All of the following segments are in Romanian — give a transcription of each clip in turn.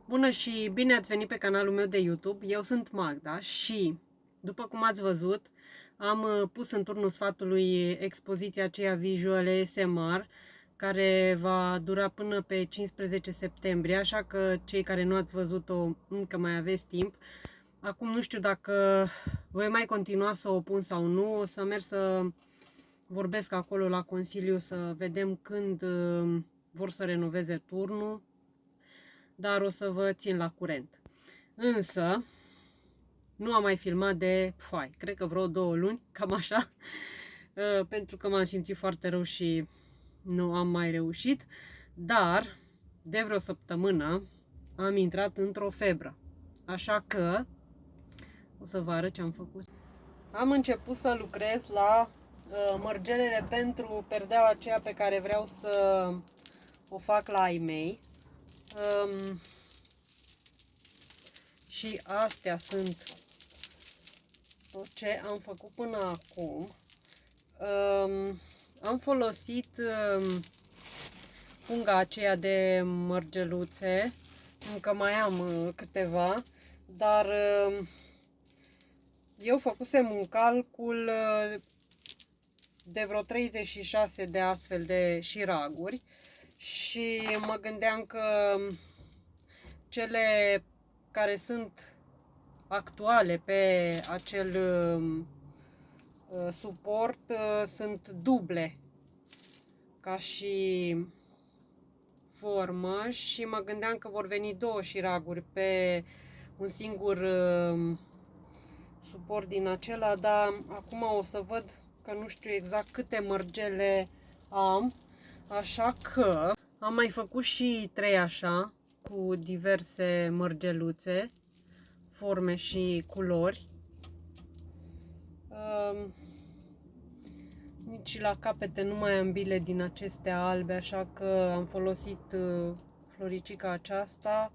Bună și bine ați venit pe canalul meu de YouTube. Eu sunt Magda și, după cum ați văzut, am pus în turnul sfatului expoziția aceea Visual ASMR, care va dura până pe 15 septembrie, așa că cei care nu ați văzut-o încă mai aveți timp. Acum nu știu dacă voi mai continua să o pun sau nu, o să merg să vorbesc acolo la Consiliu să vedem când vor să renoveze turnul, dar o să vă țin la curent. Însă, nu am mai filmat de, cred că vreo 2 luni, cam așa, pentru că m-am simțit foarte rău și nu am mai reușit, dar de vreo săptămână am intrat într-o febră, așa că o să vă arăt ce am făcut. Am început să lucrez la mărgelele pentru perdeaua aceea pe care vreau să o fac la ai mei. Și astea sunt tot ce am făcut până acum. Am folosit punga aceea de mărgeluțe, încă mai am câteva, dar eu făcusem un calcul de vreo 36 de astfel de șiraguri și mă gândeam că cele care sunt actuale pe acel suport sunt duble ca și formă și mă gândeam că vor veni 2 șiraguri pe un singur suport din acela, dar acum o să văd că nu știu exact câte mărgele am, așa că am mai făcut și 3 așa cu diverse mărgeluțe, forme și culori. Nici la capete nu mai am bile din acestea albe, așa că am folosit floricica aceasta.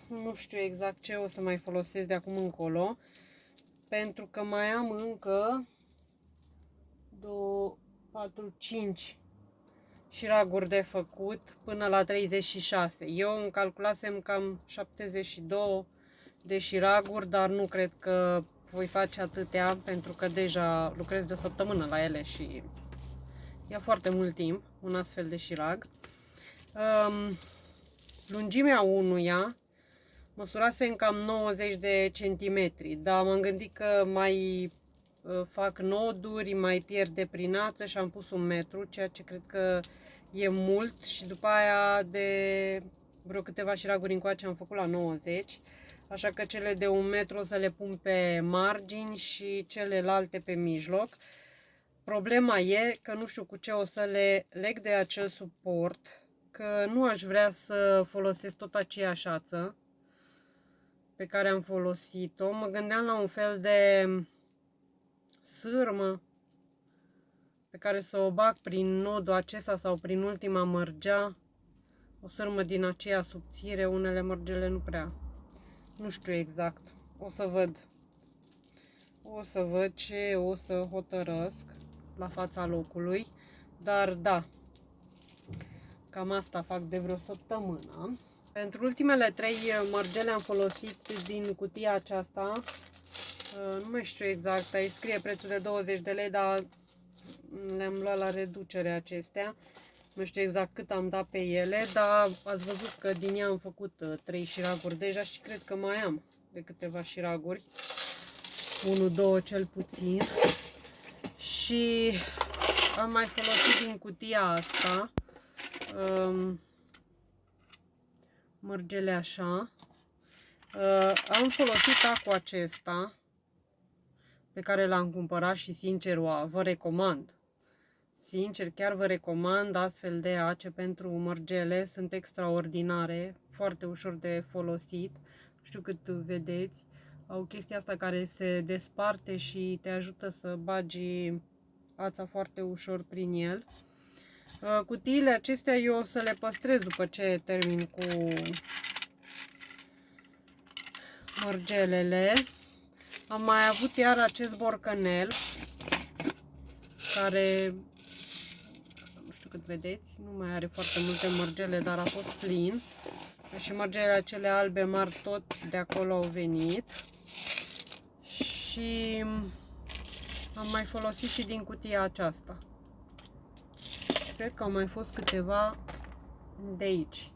Nu știu exact ce o să mai folosesc de acum încolo, pentru că mai am încă 2, 4, 5 șiraguri de făcut până la 36. Eu îmi calculasem cam 72 de șiraguri, dar nu cred că voi face atâtea, pentru că deja lucrez de o săptămână la ele și ia foarte mult timp un astfel de șirag. Lungimea unuia măsurasem cam 90 de centimetri, dar m-am gândit că mai fac noduri, mai pierd de prinață și am pus 1 metru, ceea ce cred că e mult, și după aia de vreo câteva șiraguri încoace am făcut la 90, așa că cele de 1 metru o să le pun pe margini și celelalte pe mijloc. Problema e că nu știu cu ce o să le leg de acel suport, că nu aș vrea să folosesc tot aceeași ață pe care am folosit-o. Mă gândeam la un fel de sârmă pe care să o bag prin nodul acesta sau prin ultima mărgea. O sârmă din aceea subțire, unele mărgele nu prea. Nu știu exact. O să văd. O să văd ce o să hotărăsc la fața locului. Dar da, cam asta fac de vreo săptămână. Pentru ultimele 3 mărgele am folosit din cutia aceasta. Nu mai știu exact, aici scrie prețul de 20 de lei, dar le-am luat la reducere acestea. Nu știu exact cât am dat pe ele, dar ați văzut că din ea am făcut 3 șiraguri deja și cred că mai am de câteva șiraguri. 1-2 cel puțin. Și am mai folosit din cutia asta mărgele așa. Am folosit acul acesta pe care l-am cumpărat și sincer vă recomand. Sincer, chiar vă recomand astfel de ace pentru mărgele, sunt extraordinare, foarte ușor de folosit. Nu știu cât vedeți, au chestia asta care se desparte și te ajută să bagi ața foarte ușor prin el. Cutiile acestea eu o să le păstrez după ce termin cu mărgelele. Am mai avut iar acest borcanel care, nu știu cât vedeți, nu mai are foarte multe mărgele, dar a fost plin. Și mărgelele acele albe mari tot de acolo au venit. Și am mai folosit și din cutia aceasta. Și cred că au mai fost câteva de aici.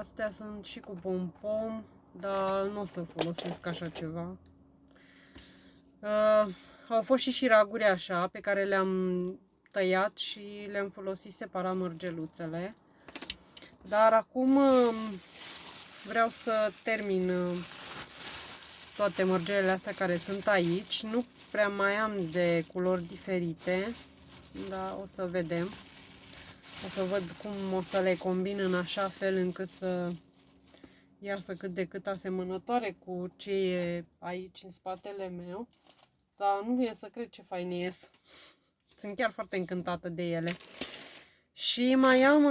Astea sunt și cu pompom, dar nu o să folosesc așa ceva. Au fost și șiraguri așa, pe care le-am tăiat și le-am folosit separat mărgeluțele. Dar acum vreau să termin toate mărgelele astea care sunt aici. Nu prea mai am de culori diferite, dar o să vedem. O să văd cum o să le combin în așa fel încât să iasă cât de cât asemănătoare cu ce e aici în spatele meu. Dar nu e să cred ce faine ies. Sunt chiar foarte încântată de ele. Și mai am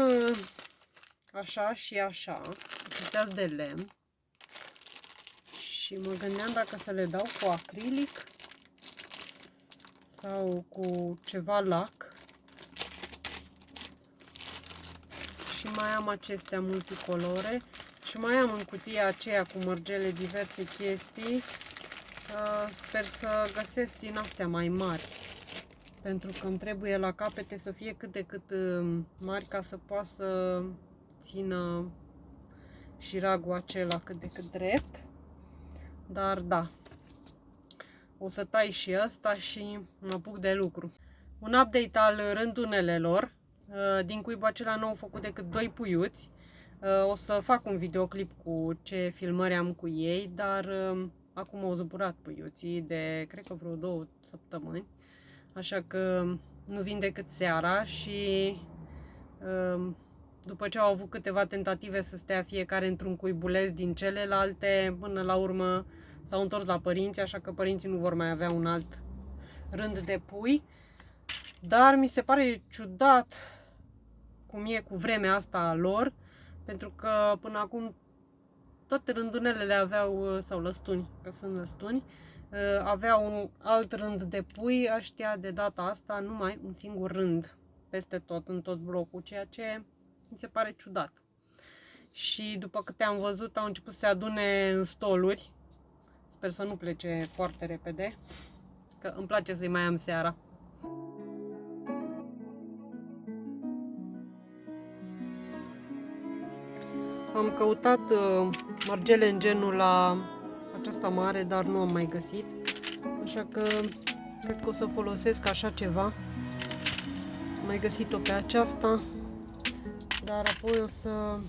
așa și așa, acestea de lemn. Și mă gândeam dacă să le dau cu acrilic sau cu ceva lac. Și mai am acestea multicolore. Și mai am în cutia aceea cu mărgele diverse chestii. Sper să găsesc din astea mai mari. Pentru că îmi trebuie la capete să fie cât de cât mari ca să poată să țină șiragul acela cât de cât drept. Dar da, o să tai și ăsta și mă apuc de lucru. Un update al rândunelelor. Din cuibul acela nu au făcut decât 2 puiuți. O să fac un videoclip cu ce filmări am cu ei, dar acum au zburat puiuții de, cred că vreo 2 săptămâni. Așa că nu vin decât seara și după ce au avut câteva tentative să stea fiecare într-un cuibuleț din celelalte, până la urmă s-au întors la părinți, așa că părinții nu vor mai avea un alt rând de pui. Dar mi se pare ciudat cum e cu vremea asta a lor, pentru că până acum toate rândunelele aveau, sau lăstuni, că sunt lăstuni, aveau un alt rând de pui. Ăștia de data asta numai un singur rând peste tot, în tot blocul, ceea ce mi se pare ciudat. Și după câte am văzut, au început să se adune în stoluri. Sper să nu plece foarte repede, că îmi place să-i mai am seara. Am căutat mărgele în genul la aceasta mare, dar nu am mai găsit. Așa că cred că o să folosesc așa ceva. Am mai găsit-o pe aceasta, dar apoi o să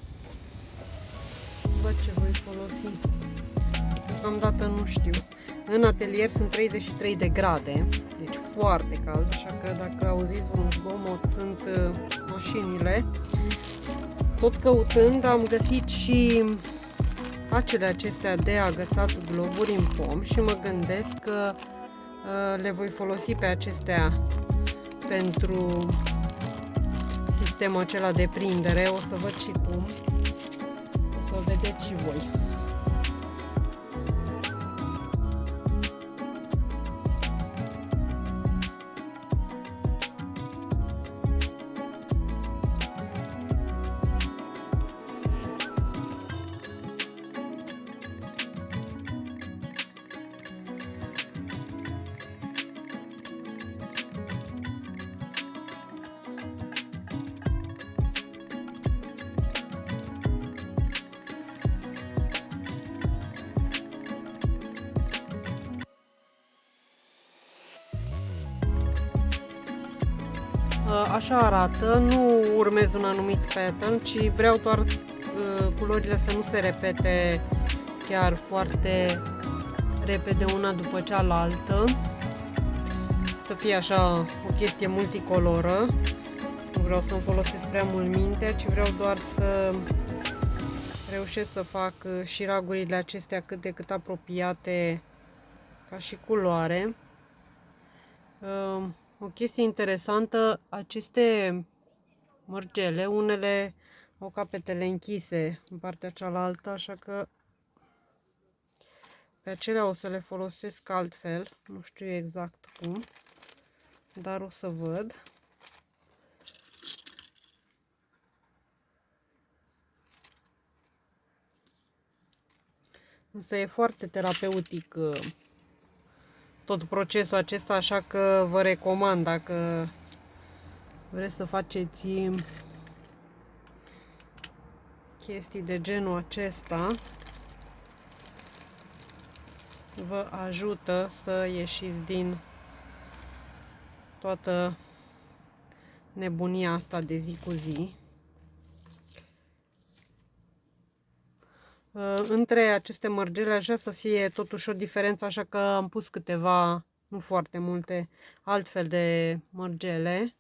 văd ce voi folosi. Deocamdată nu știu. În atelier sunt 33 de grade, deci foarte cald, așa că dacă auziți vreun zgomot, sunt mașinile. Tot căutând am găsit și acele acestea de agățat globuri în pom și mă gândesc că le voi folosi pe acestea pentru sistemul acela de prindere. O să văd și cum. O să o vedeți și voi. Așa arată, nu urmez un anumit pattern, ci vreau doar culorile să nu se repete chiar foarte repede una după cealaltă, să fie așa o chestie multicoloră. Nu vreau să-mi folosesc prea mult mintea, ci vreau doar să reușesc să fac șiragurile acestea cât de cât apropiate ca și culoare. O chestie interesantă, aceste mărgele, unele au capetele închise în partea cealaltă, așa că pe acelea o să le folosesc altfel, nu știu exact cum, dar o să văd. Însă e foarte terapeutic tot procesul acesta, așa că vă recomand dacă vreți să faceți chestii de genul acesta, vă ajută să ieșiți din toată nebunia asta de zi cu zi. Între aceste mărgele aș vrea să fie totuși o diferență, așa că am pus câteva, nu foarte multe, altfel de mărgele,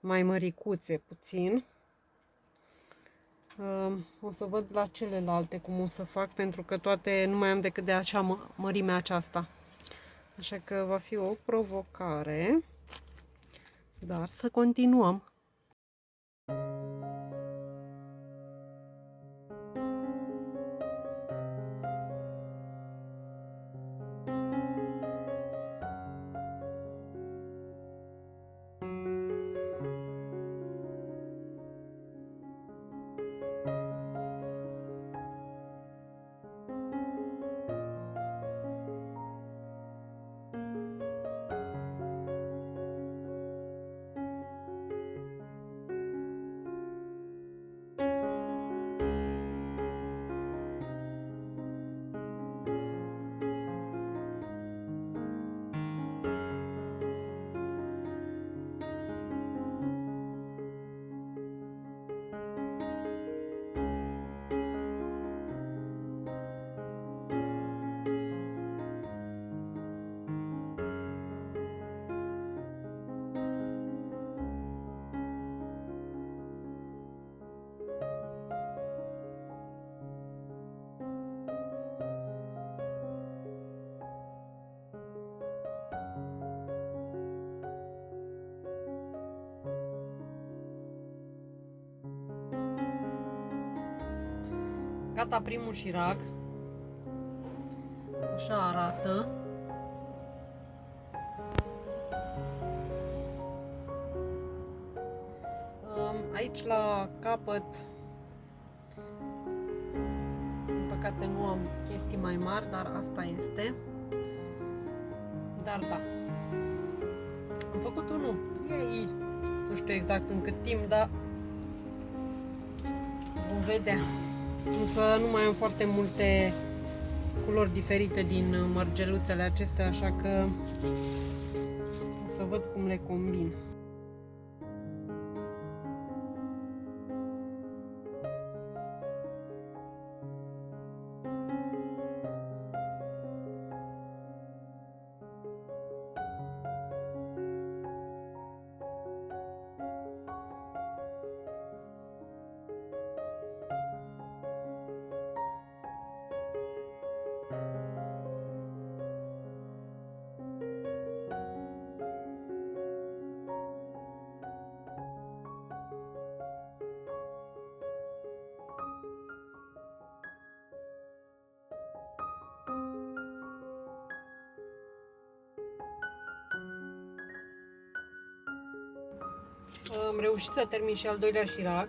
mai măricuțe puțin. O să văd la celelalte cum o să fac, pentru că toate nu mai am decât de acea mărime aceasta. Așa că va fi o provocare, dar să continuăm. Gata primul șirac. Așa arată. Aici la capăt, din păcate nu am chestii mai mari, dar asta este. Dar da, am făcut unul. Yay! Nu știu exact în cât timp, dar vom vedea. Însă nu mai am foarte multe culori diferite din mărgeluțele acestea, așa că o să văd cum le combin. Am reușit să termin și al doilea șirac.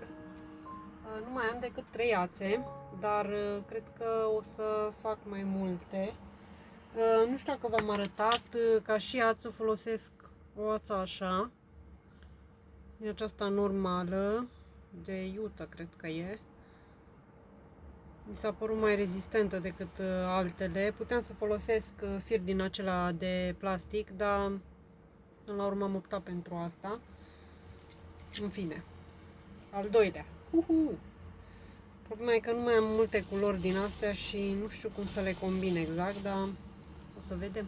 Nu mai am decât 3 ațe, dar cred că o să fac mai multe. Nu știu dacă v-am arătat, ca și ață folosesc o ață așa. E aceasta normală, de iută cred că e. Mi s-a părut mai rezistentă decât altele. Puteam să folosesc fir din acela de plastic, dar până la urmă am optat pentru asta. În fine, al doilea. Problema e că nu mai am multe culori din astea și nu știu cum să le combin exact, dar o să vedem.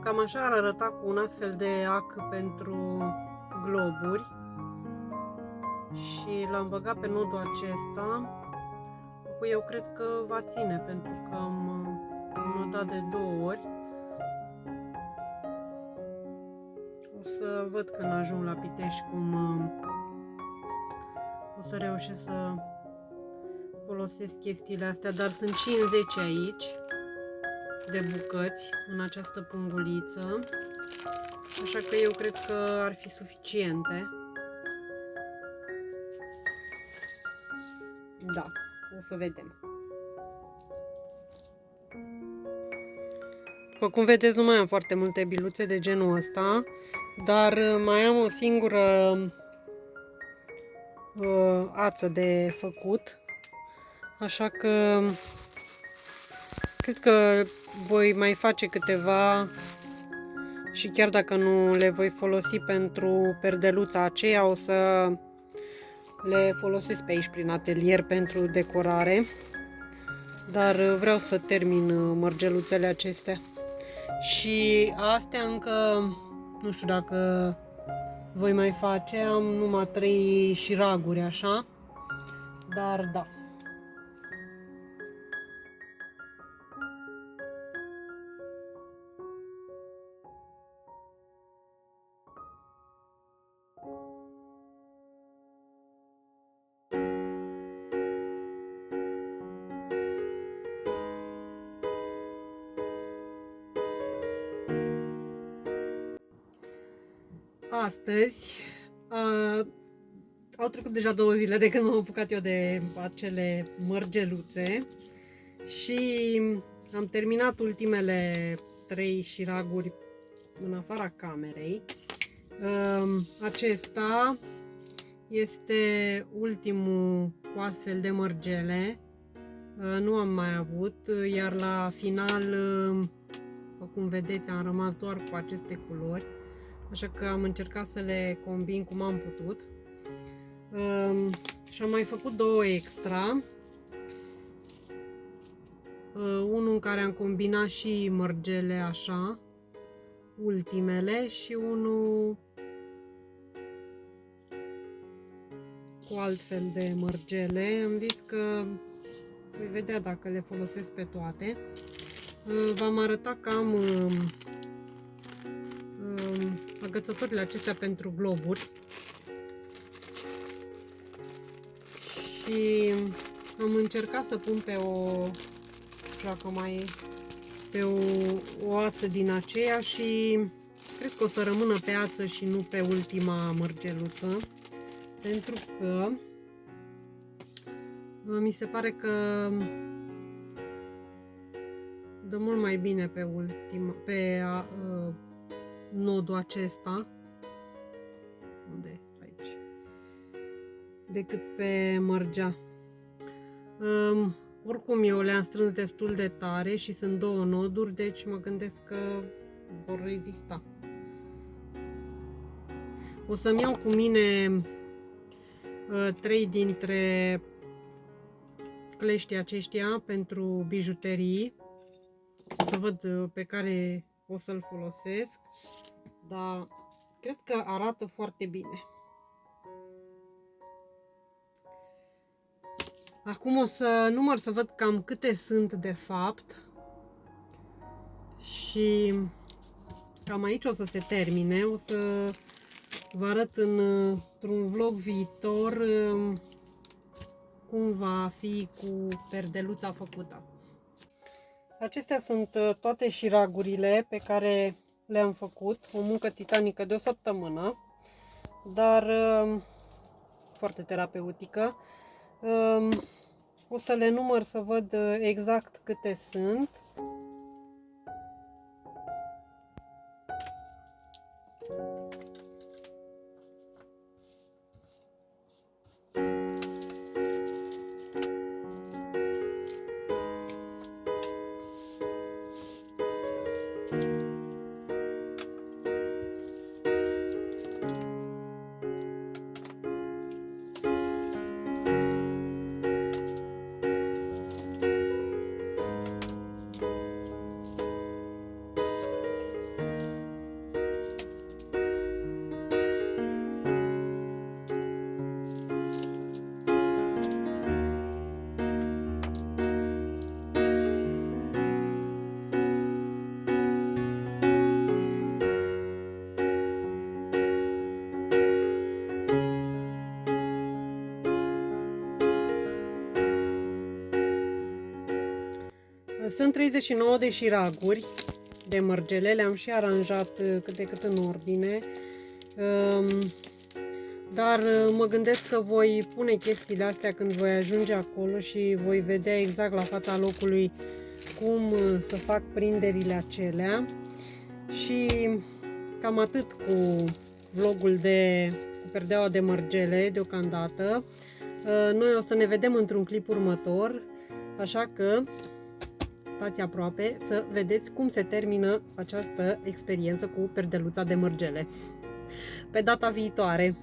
Cam așa ar arăta cu un astfel de ac pentru globuri. Și l-am băgat pe nodul acesta. Eu cred că va ține, pentru că am nodat de 2 ori. O să văd când ajung la Pitești cum o să reușesc să folosesc chestiile astea, dar sunt 50 aici de bucăți în această punguliță, așa că eu cred că ar fi suficiente. Da, o să vedem. După cum vedeți, nu mai am foarte multe biluțe de genul ăsta, dar mai am o singură ață de făcut, așa că cred că voi mai face câteva și chiar dacă nu le voi folosi pentru perdeluța aceea, o să le folosesc pe aici prin atelier pentru decorare, dar vreau să termin mărgeluțele acestea. Și astea încă nu știu dacă voi mai face, am numai 3 șiraguri așa, dar da. Astăzi au trecut deja 2 zile de când m-am apucat eu de acele mărgeluțe și am terminat ultimele 3 șiraguri în afara camerei. Acesta este ultimul cu astfel de mărgele, nu am mai avut, iar la final, după cum vedeți, am rămas doar cu aceste culori. Așa că am încercat să le combin cum am putut. Și am mai făcut 2 extra. Unul în care am combinat și mărgele așa, ultimele, și unul cu altfel de mărgele. Am zis că voi vedea dacă le folosesc pe toate. V-am arătat că am agățătorile acestea pentru globuri și am încercat să pun pe o ață din aceea și cred că o să rămână pe ață și nu pe ultima mărgeluță, pentru că mi se pare că dă mult mai bine pe nodul acesta, unde aici, decât pe mărgea. Oricum eu le-am strâns destul de tare și sunt 2 noduri, deci mă gândesc că vor rezista. O să-mi iau cu mine 3 dintre cleștii aceștia pentru bijuterii. O să văd pe care o să-l folosesc, dar cred că arată foarte bine. Acum o să număr să văd cam câte sunt de fapt și cam aici o să se termine. O să vă arăt într-un vlog viitor cum va fi cu perdeluța făcută. Acestea sunt toate șiragurile pe care le-am făcut, o muncă titanică de o săptămână, dar foarte terapeutică. O să le număr să văd exact câte sunt. Sunt 39 de șiraguri de mărgele, le-am și aranjat cât de cât în ordine. Dar mă gândesc că voi pune chestiile astea când voi ajunge acolo și voi vedea exact la fața locului cum să fac prinderile acelea. Și cam atât cu vlogul cu perdeaua de mărgele deocamdată. Noi o să ne vedem într-un clip următor, așa că stați aproape să vedeți cum se termină această experiență cu perdeluța de mărgele. Pe data viitoare!